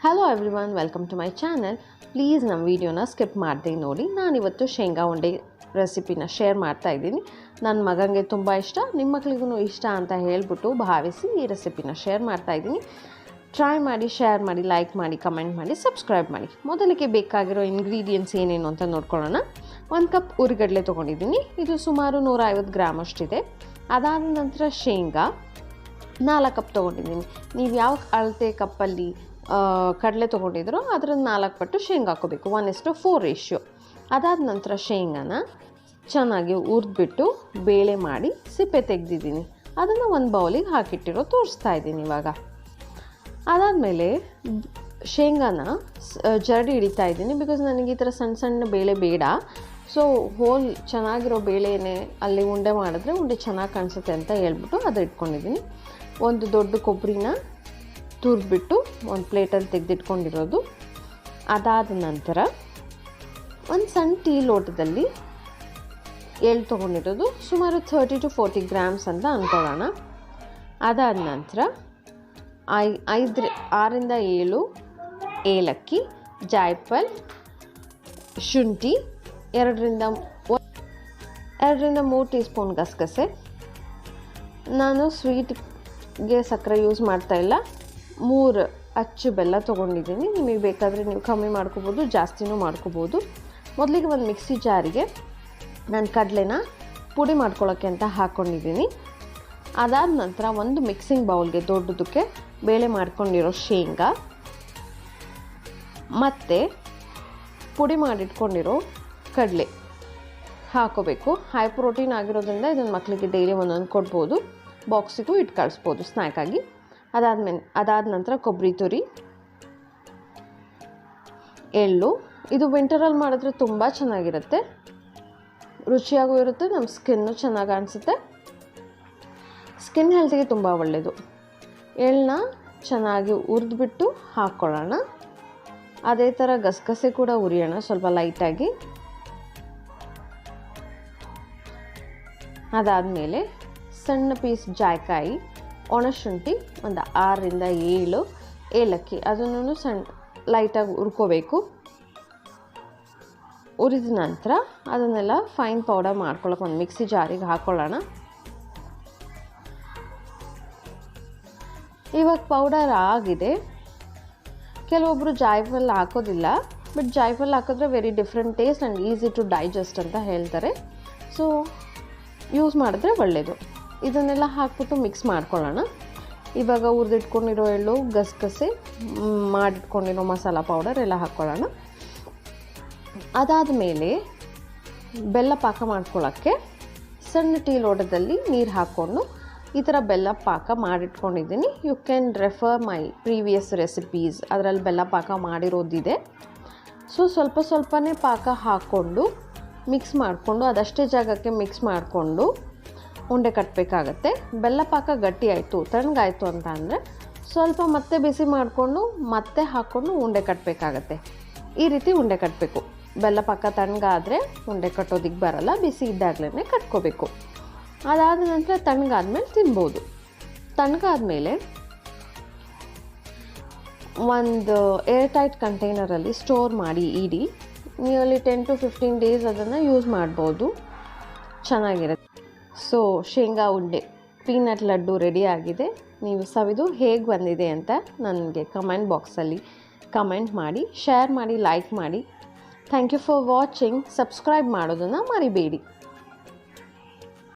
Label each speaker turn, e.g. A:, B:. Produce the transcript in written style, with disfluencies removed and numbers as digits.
A: Hello everyone, welcome to my channel. Please ನಮ್ಮ ವೀಡಿಯೋನ skip ಮಾಡದೆ ನೋಡಿ. ನಾನಿವತ್ತು ಶೇಂಗಾ ಉಂಡೆ ರೆಸಿಪಿನ ಶೇರ್ ಮಾಡ್ತಾ ಇದ್ದೀನಿ. ನನ್ನ ಮಗನಿಗೆ ತುಂಬ ಇಷ್ಟ, ನಿಮ್ಮ ಮಕ್ಕಳಿಗೂ ಇಷ್ಟ ಅಂತ ಹೇಳ್ಬಿಟ್ಟು ಭಾವಿಸಿ ಈ ರೆಸಿಪಿನ ಶೇರ್ ಮಾಡ್ತಾ ಇದ್ದೀನಿ. ಟ್ರೈ ಮಾಡಿ, ಶೇರ್ ಮಾಡಿ, ಲೈಕ್ ಮಾಡಿ, ಕಮೆಂಟ್ ಮಾಡಿ, ಸಬ್ಸ್ಕ್ರೈಬ್ ಮಾಡಿ. ಮೊದಲಿಗೆ ಬೇಕಾಗಿರೋ ಇಂಗ್ರೀಡಿಯೆಂಟ್ಸ್ ಏನೇನು ಅಂತ ನೋಡ್ಕೊಳ್ಳೋಣ. 1 ಕಪ್ ಉರಿಗಡಲೆ ತೊಗೊಂಡಿದ್ದೀನಿ, ಇದು ಸುಮಾರು 150 ಗ್ರಾಮ್ ಅಷ್ಟಿದೆ. ಅದಾದ ನಂತರ ಶೇಂಗಾ 4 ಕಪ್ ತೊಗೊಂಡಿದ್ದೀನಿ. ನೀವು ಯಾವ ಅಳತೆ ಕಪ್ಪಲ್ಲಿ ಕಡಲೆ ತೊಗೊಂಡಿದ್ರು ಅದರ 4 ಪಟ್ಟು ಶೇಂಗಾ ಹಾಕೋಬೇಕು, 1:4 ರೇಷಿಯೋ. ಅದಾದ ನಂತರ ಶೇಂಗಾನ ಚೆನ್ನಾಗಿ ಹುರಿದ್ಬಿಟ್ಟು ಬೇಳೆ ಮಾಡಿ ಸಿಪ್ಪೆ ತೆಗೆದಿದ್ದೀನಿ. ಅದನ್ನು ಒಂದು ಬೌಲಿಗೆ ಹಾಕಿಟ್ಟಿರೋ ತೋರಿಸ್ತಾ ಇದ್ದೀನಿ ಇವಾಗ. ಅದಾದಮೇಲೆ ಶೇಂಗಾನ ಜರಡಿ ಹಿಡಿತಾ ಇದ್ದೀನಿ, ಬಿಕಾಸ್ ನನಗೆ ಈ ಥರ ಸಣ್ಣ ಸಣ್ಣ ಬೇಳೆ ಬೇಡ. ಸೊ ಹೋಲ್ ಚೆನ್ನಾಗಿರೋ ಬೇಳೆನೇ ಅಲ್ಲಿ ಉಂಡೆ ಮಾಡಿದ್ರೆ ಉಂಡೆ ಚೆನ್ನಾಗಿ ಕಾಣಿಸುತ್ತೆ ಅಂತ ಹೇಳ್ಬಿಟ್ಟು ಅದು ಇಟ್ಕೊಂಡಿದ್ದೀನಿ. ಒಂದು ದೊಡ್ಡ ಕೊಬ್ಬರಿನ ತುರಿದ್ಬಿಟ್ಟು ಒಂದು ಪ್ಲೇಟಲ್ಲಿ ತೆಗೆದಿಟ್ಕೊಂಡಿರೋದು. ಅದಾದ ನಂತರ ಒಂದು ಸಣ್ಣ ಟೀ ಲೋಟದಲ್ಲಿ ಎಳ್ಳು ತೊಗೊಂಡಿರೋದು, ಸುಮಾರು 30 to 40 ಗ್ರಾಮ್ಸ್ ಅಂತ ಅಂದ್ಕೊಳ್ಳೋಣ. ಅದಾದ ನಂತರ 6ರಿಂದ 7 ಏಲಕ್ಕಿ, ಜಾಯ್ಫಲ್, ಶುಂಠಿ, 2ರಿಂದ 3 ಟೀ ಸ್ಪೂನ್ ಗಸಗಸೆ. ನಾನು ಸ್ವೀಟ್ಗೆ ಸಕ್ಕರೆ ಯೂಸ್ ಮಾಡ್ತಾಯಿಲ್ಲ, 3 ಅಚ್ಚು ಬೆಲ್ಲ ತೊಗೊಂಡಿದ್ದೀನಿ. ನಿಮಗೆ ಬೇಕಾದರೆ ನೀವು ಕಮ್ಮಿ ಮಾಡ್ಕೋಬೋದು, ಜಾಸ್ತಿನೂ ಮಾಡ್ಕೋಬೋದು. ಮೊದಲಿಗೆ ಒಂದು ಮಿಕ್ಸಿ ಜಾರಿಗೆ ನಾನು ಕಡಲೆನ ಪುಡಿ ಮಾಡ್ಕೊಳ್ಳೋಕ್ಕೆ ಅಂತ ಹಾಕ್ಕೊಂಡಿದ್ದೀನಿ. ಅದಾದ ನಂತರ ಒಂದು ಮಿಕ್ಸಿಂಗ್ ಬೌಲ್ಗೆ ದೊಡ್ಡದಕ್ಕೆ ಬೇಳೆ ಮಾಡ್ಕೊಂಡಿರೋ ಶೇಂಗಾ ಮತ್ತು ಪುಡಿ ಮಾಡಿಟ್ಕೊಂಡಿರೋ ಕಡಲೆ ಹಾಕೋಬೇಕು. ಹೈ ಪ್ರೋಟೀನ್ ಆಗಿರೋದ್ರಿಂದ ಇದನ್ನು ಮಕ್ಕಳಿಗೆ ಡೈಲಿ ಒಂದೊಂದು ಕೊಡ್ಬೋದು, ಬಾಕ್ಸಿಗೂ ಇಟ್ಟು ಕಳಿಸ್ಬೋದು ಸ್ನ್ಯಾಕಾಗಿ. ಅದಾದ ನಂತರ ಕೊಬ್ಬರಿ ತುರಿ, ಎಳ್ಳು. ಇದು ವಿಂಟರಲ್ಲಿ ಮಾಡಿದ್ರೆ ತುಂಬ ಚೆನ್ನಾಗಿರುತ್ತೆ, ರುಚಿಯಾಗೂ ಇರುತ್ತೆ, ನಮ್ಮ ಸ್ಕಿನ್ನು ಚೆನ್ನಾಗಿ ಅನಿಸುತ್ತೆ, ಸ್ಕಿನ್ ಹೆಲ್ತಿಗೆ ತುಂಬ ಒಳ್ಳೆಯದು. ಎಳ್ಳನ್ನ ಚೆನ್ನಾಗಿ ಹುರಿದ್ಬಿಟ್ಟು ಹಾಕ್ಕೊಳ್ಳೋಣ. ಅದೇ ಥರ ಗಸಗಸೆ ಕೂಡ ಹುರಿಯೋಣ ಸ್ವಲ್ಪ ಲೈಟಾಗಿ. ಅದಾದಮೇಲೆ ಸಣ್ಣ ಪೀಸ್ ಜಾಯ್ಕಾಯಿ, ಒಣಶುಂಠಿ, ಒಂದು 6ರಿಂದ 7 ಏಲಕ್ಕಿ, ಅದನ್ನು ಸಣ್ಣ ಲೈಟಾಗಿ ಹುರ್ಕೋಬೇಕು. ಹುರಿದ ನಂತರ ಅದನ್ನೆಲ್ಲ ಫೈನ್ ಪೌಡರ್ ಮಾಡ್ಕೊಳ್ಳೋಕೆ ಒಂದು ಮಿಕ್ಸಿ ಜಾರಿಗೆ ಹಾಕ್ಕೊಳ್ಳೋಣ. ಇವಾಗ ಪೌಡರ್ ಆಗಿದೆ. ಕೆಲವೊಬ್ಬರು ಜಾಯ್ಫಲ್ ಹಾಕೋದಿಲ್ಲ, ಬಟ್ ಜಾಯ್ಫಲ್ ಹಾಕಿದ್ರೆ very different taste and easy to digest ಅಂತ ಹೇಳ್ತಾರೆ. ಸೊ ಯೂಸ್ ಮಾಡಿದ್ರೆ ಒಳ್ಳೆಯದು. ಇದನ್ನೆಲ್ಲ ಹಾಕ್ಬಿಟ್ಟು ಮಿಕ್ಸ್ ಮಾಡ್ಕೊಳ್ಳೋಣ. ಇವಾಗ ಹುರಿದಿಟ್ಕೊಂಡಿರೋ ಎಳ್ಳು, ಗಸಗಸೆ, ಮಾಡಿಟ್ಕೊಂಡಿರೋ ಮಸಾಲ ಪೌಡರ್ ಎಲ್ಲ ಹಾಕ್ಕೊಳ್ಳೋಣ. ಅದಾದ ಮೇಲೆ ಬೆಲ್ಲ ಪಾಕ ಮಾಡ್ಕೊಳ್ಳೋಕ್ಕೆ ಸಣ್ಣ ಟೀ ಲೋಟದಲ್ಲಿ ನೀರು ಹಾಕ್ಕೊಂಡು ಈ ಥರ ಬೆಲ್ಲ ಪಾಕ ಮಾಡಿಟ್ಕೊಂಡಿದ್ದೀನಿ. You can refer my previous recipes, ಅದರಲ್ಲಿ ಬೆಲ್ಲ ಪಾಕ ಮಾಡಿರೋದಿದೆ. ಸೊ ಸ್ವಲ್ಪ ಸ್ವಲ್ಪನೇ ಪಾಕ ಹಾಕ್ಕೊಂಡು ಮಿಕ್ಸ್ ಮಾಡಿಕೊಂಡು ಅದಷ್ಟೇ ಜಾಗಕ್ಕೆ ಮಿಕ್ಸ್ ಮಾಡಿಕೊಂಡು ಉಂಡೆ ಕಟ್ಟಬೇಕಾಗತ್ತೆ. ಬೆಲ್ಲ ಪಾಕ ಗಟ್ಟಿ ಆಯಿತು, ತಣ್ಣಗಾಯಿತು ಅಂತ ಅಂದರೆ ಸ್ವಲ್ಪ ಮತ್ತೆ ಬಿಸಿ ಮಾಡಿಕೊಂಡು ಮತ್ತೆ ಹಾಕ್ಕೊಂಡು ಉಂಡೆ ಕಟ್ಟಬೇಕಾಗತ್ತೆ. ಈ ರೀತಿ ಉಂಡೆ ಕಟ್ಟಬೇಕು. ಬೆಲ್ಲ ಪಾಕ ತಣ್ಣಗಾದರೆ ಉಂಡೆ ಕಟ್ಟೋದಿಕ್ಕೆ ಬರಲ್ಲ, ಬಿಸಿ ಇದ್ದಾಗಲೇ ಕಟ್ಕೋಬೇಕು. ಅದಾದ ನಂತರ ತಣ್ಣಗಾದ್ಮೇಲೆ ತಿನ್ಬೋದು. ತಣ್ಣಗಾದ್ಮೇಲೆ ಒಂದು ಏರ್ ಟೈಟ್ ಕಂಟೈನರಲ್ಲಿ ಸ್ಟೋರ್ ಮಾಡಿ ಇಡಿ. ನಿಯರ್ಲಿ 10 to 15 ಡೇಸ್ ಅದನ್ನು ಯೂಸ್ ಮಾಡ್ಬೋದು, ಚೆನ್ನಾಗಿರುತ್ತೆ. ಸೊ ಶೇಂಗಾ ಉಂಡೆ ಪೀನಟ್ ಲಡ್ಡು ರೆಡಿ ಆಗಿದೆ. ನೀವು ಸವಿದು ಹೇಗೆ ಬಂದಿದೆ ಅಂತ ನನಗೆ ಕಮೆಂಟ್ ಬಾಕ್ಸಲ್ಲಿ ಕಮೆಂಟ್ ಮಾಡಿ, ಶೇರ್ ಮಾಡಿ, ಲೈಕ್ ಮಾಡಿ. Thank you for watching. Subscribe ಮಾಡೋದನ್ನು ಮರಿಬೇಡಿ.